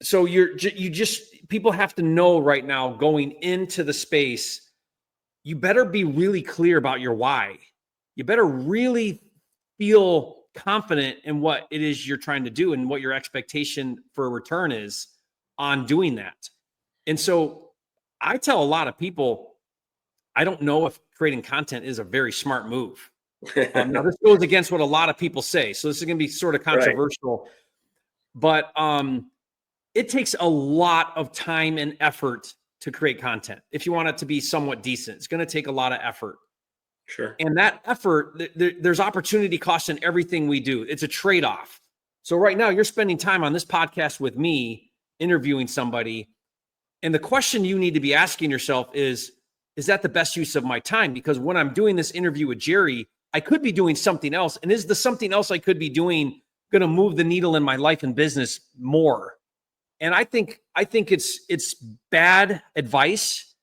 So you just people have to know right now going into the space, you better be really clear about your why. You better really feel confident in what it is you're trying to do and what your expectation for a return is on doing that. And so I tell a lot of people, I don't know if creating content is a very smart move. Now this goes against what a lot of people say, so this is going to be sort of controversial, but it takes a lot of time and effort to create content. If you want it to be somewhat decent, it's going to take a lot of effort. Sure. And that effort, there's opportunity cost in everything we do. It's a trade-off. So right now you're spending time on this podcast with me, interviewing somebody. And the question you need to be asking yourself is that the best use of my time? Because when I'm doing this interview with Jerry, I could be doing something else. And is the something else I could be doing going to move the needle in my life and business more? And I think it's bad advice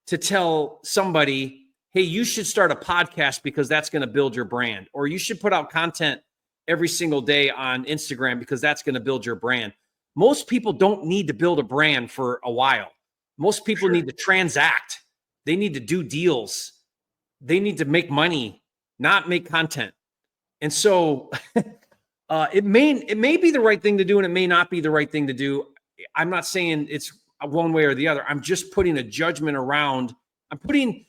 to tell somebody, hey, you should start a podcast because that's going to build your brand, or you should put out content every single day on Instagram because that's going to build your brand. Most people don't need to build a brand for a while. Most people need to transact. They need to do deals. They need to make money, not make content. And so it may be the right thing to do, and it may not be the right thing to do. I'm not saying it's one way or the other. I'm just putting a judgment around. I'm posing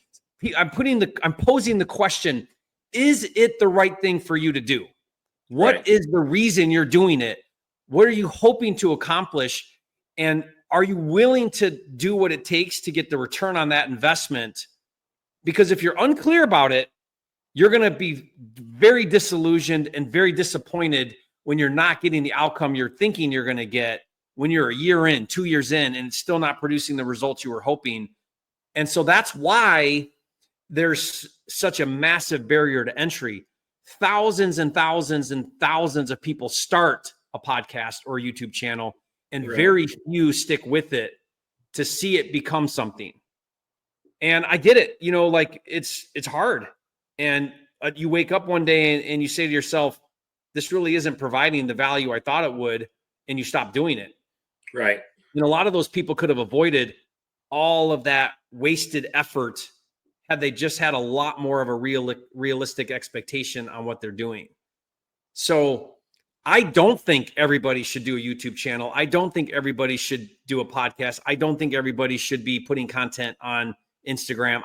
the question, is it the right thing for you to do? What is the reason you're doing it? What are you hoping to accomplish? And are you willing to do what it takes to get the return on that investment? Because if you're unclear about it, you're going to be very disillusioned and very disappointed when you're not getting the outcome you're thinking you're going to get when you're a year in, 2 years in, and it's still not producing the results you were hoping. And so that's why there's such a massive barrier to entry. Thousands and thousands and thousands of people start a podcast or a YouTube channel, and very few stick with it to see it become something. And I get it, like it's hard. And you wake up one day and you say to yourself, this really isn't providing the value I thought it would, and you stop doing it. Right. A lot of those people could have avoided all of that wasted effort had they just had a lot more of a realistic expectation on what they're doing. So I don't think everybody should do a YouTube channel. I don't think everybody should do a podcast. I don't think everybody should be putting content on Instagram.